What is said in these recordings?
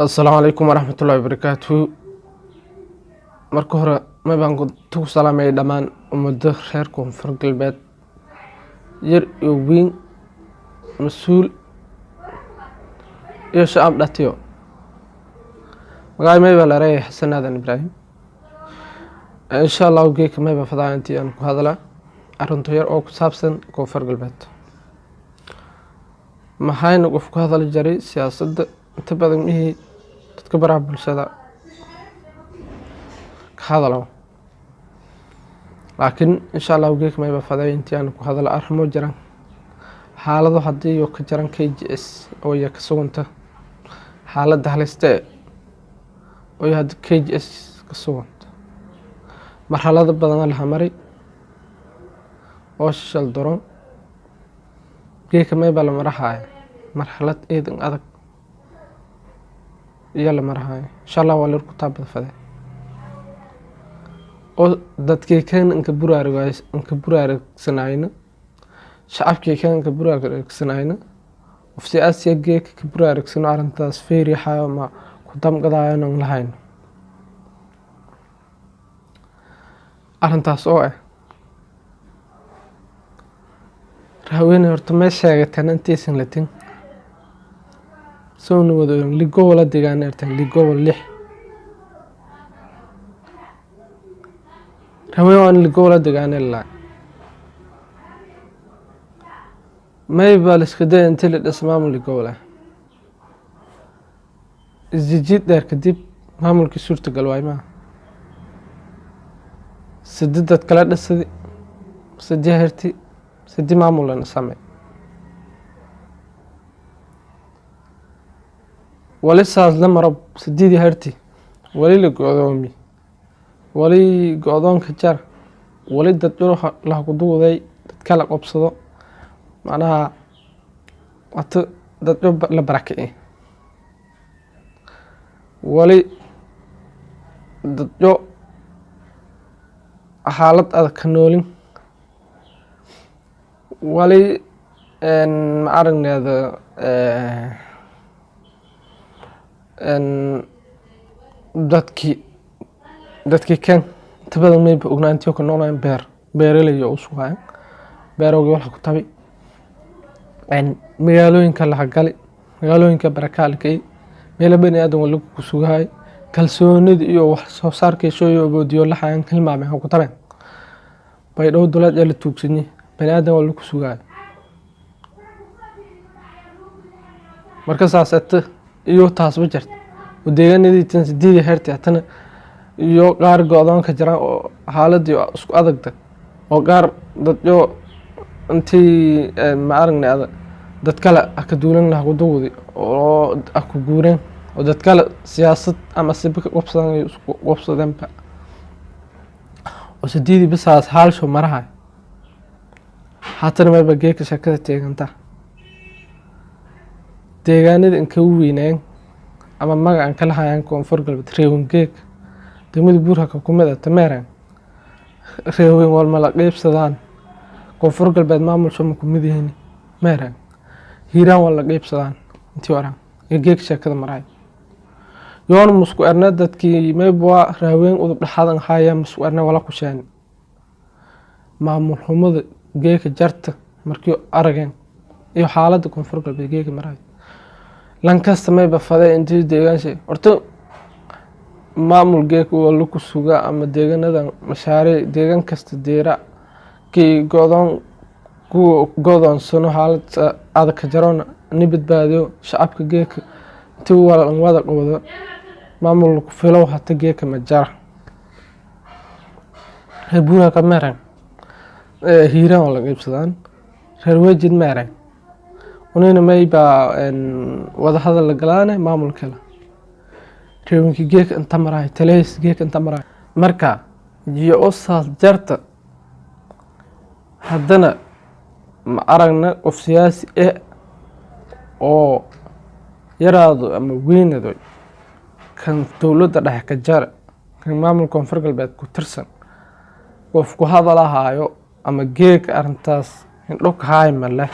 السلام عليكم ورحمة الله وبركاته. marka hore ma baan ku salaamay dhamaan ummadda reer Koonfur Galbeed yar iyo weyn mas'uul iyo shacab dhatiyo magaalada may baa la reeyay Xasan Aadan Ibraahim insha Allah geek may baa fadaayantii aan ku hadla arrinta yar oo ku saabsan Koonfur Galbeed maxayna qof ku hadal jaray siyaasadda inta badan mihii dadka baraha bulshada هذا لكن إن شاء الله وجيك ما يبقى فداي أنتي أنا كهذا الأرحم جران حالة حدي يوك جران KGS أو يكسونته حالة دهلسته أو يهد KGS كسونت مرحلة بدنا الحمري وش الدرون جيك ما يبقى لمرحلة مرحلة إيدن أذك يلا مرحلة إن شاء الله ولا الكتاب فداي oo dadkii kan inka buraarigsanayna shacabkii kan inka buraarigsanayna wafti Aasiya geek ka buraarigsano arintaas feerixa ma ku damqadaayaan aan lahayn arintaas oo ah raawin horta ma sheegatan intiisan latin soo wada ligo wala deegaanartan ligo wala رويان الجولة دقان الله ما يبالس كده انت الاسمام الجولة الزجيت دار كديب معمول كسورة قلواي ما سددت كلاد السدي سدي هرتي سدي معمول انا سامي ولسه لما رب سدي دي هرتي ولي لقوامي ولي قادون كجار ولي دتلو لا قدوداي كلا قبسدو معناها وقت دتلو لا بركه ولي دتلو حالد adag noolin ولي ان aragneeda ان dadkii kan tabada may ognaantiyo ka noolaan beeralay oo suuqaan beerooga wax ku tabi magaalooyinka la gali magaalooyinka barakaalkay meel bani aadan wala ku suugaay kalsoonida iyo wax soo saarkiisa iyo boodiyo la xayaan tilmaamay ku tabeen bay dhow dawlad la tuugsanyi bani aadan wala ku suugaay marka saasata iyo taas ma jirto deegaanadii tan sidii heertay tan iyo qaar go'doon ka jira oo xaaladii isku adagta oo qaar dadyo intii ma aragnay dad kale ka duulan laha ku dawdi oo ku guureen oo dad kale siyaasad ama sibka qabsadeen oo sidii bisaas haalsho marahay haatan ma bagay ka shakada teeganta deegaanada in ka weyneen ama magacan kala hayaan Koonfur Galbeed reewangeek degmada buurka kumada tameeran reewin wal mala qeybsadaan Koonfur Galbeed maamulsho ma kumid yihiin meeran hiiraan wala qeybsadaan intii waran geek shakada maray yoon musku arna dadkii meebwa raawin udub dhaxadan hayaan musku arna wala ku sheen maamul xumada geek jarta markii arageen iyo xaaladda Koonfur Galbeed geek maray lankasta may bafaday intii deegaanshay horta maamul geek wala ku suga ama deegaanada mashaariic deegaan kasta deera ki go'doon sano xaalad adag ka jaroon nibad baadiyo shacabka geek intii wada qowda maamul ku filow hata geek ma jara reebuna ka meeran hiiraan wala qeybsadaan reer wajid meeran ونين ما يبقى وضع هذا اللقلانة معمول كلا ريونكي جيك انت مراي تليس جيك انت مراي مركا جي أصال جرت هدنا أرغنا قف سياسي أو يرادو أما وين دوي كان دولة رح كجار كان معمول Koonfur Galbeed ku tirsan qofku hadalahaayo ama geek arintaas in dhog haay male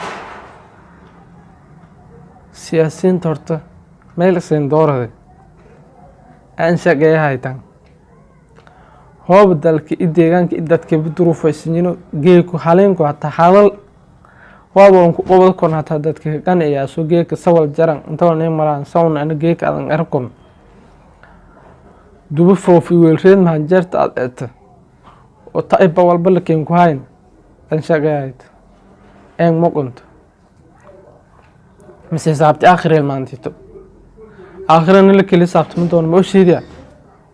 siyaasiyiinta horta meel siin doorade aan shaqeeyahaytan hoob dalka deegaanka dadka duruufaysanino geeku haleenku hata hadal waaba ku qobad kon hata dadka qanaya soo geeka sawal jaran inta wana maraan sawn ana geeka adan arkom dubu foofi weelreed ma jarta aad oo taayba walba la keen ku hayn aan shaqeeyahayt een moqonto mise saabti aakhireel maantito aakhirana la keli saabtimo doon ma sheediya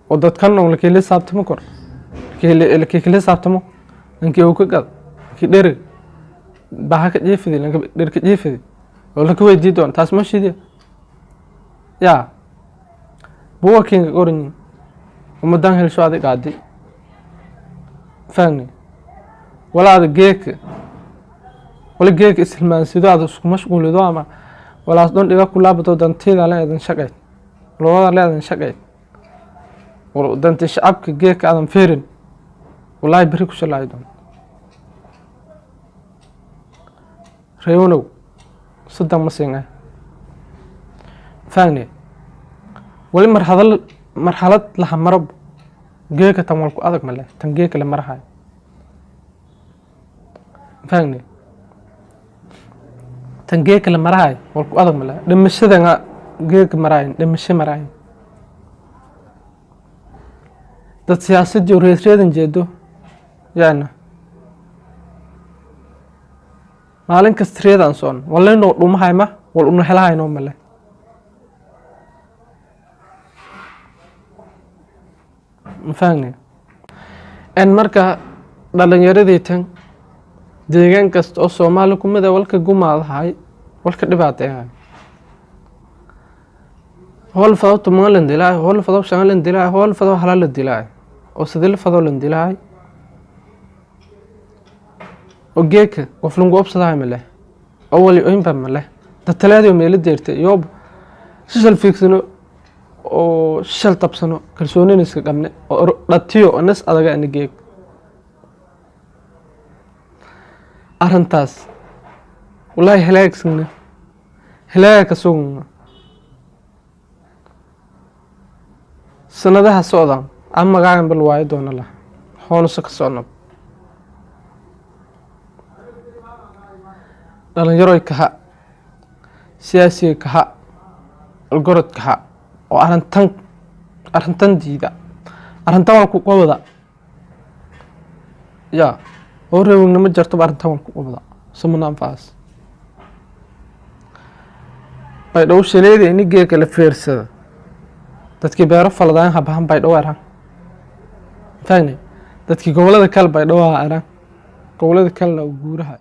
oo dadkan oo la keli saabtimo kor keli saabtimo intii uu ka qad ki dheer baa ka jeefidi la dheer ka jeefidi oo la ku weydiin doon taas ma sheediya ya buu wakiin qorin umadan hel soo adag qaadi fahmi walaad geek wala geek ismaan sidoo aad isku mashquulido ama walaas doon dhiga ku laabato danteeda la eedan shaqay loo leedan shaqay oo danta shacabka geeka aadan feerin wallahi bari ku shalaaydo reewono sadam masinga fahmi wali marxalad la marab geeka tan wal ku adag ma leh tan geeka la marahay fahmi tan geeka la marahay wal ku adag ma leh dhimashada geeka marayn dhimasho marayn dad siyaasad iyo reedan jeedo yaana maalin kasta reedan soon walleeno dhumahay ma wal unu helahayno ma leh fahmi en marka dhalinyaradii tan deegaan kasta oo Soomaali ku mid ah walka gumaadahay walka dhibaateeyay hol fado tumalan dilay hol fado shangalan dilay hol fado halal dilay oo sidii fado lan dilay oo geeka qof lungu obsaday ma leh awali oo inba ma leh tatalaadi meel deertay yoob sisal fiiksano oo shal tabsano kalsoonina iska qabne oo dhatiyo nas adaga aan geek arintaas wallahi halaagsan halaaga soo sanadaha socdaan ama gacan bal waay doona la hoonso ka socno dhalinyaro ka siyaasi ka algorod ka oo arintan diida arintan waa ku qowda ya oo reewna ma jarto arintan waa ku qowda samanaan faas bay dhow shaleeday in geeka la feersada dadkii beero faladaan habahan bay dhawaaraan fahmi dadkii gobolada kale bay dhawaaraan gobolada kale oo guuraha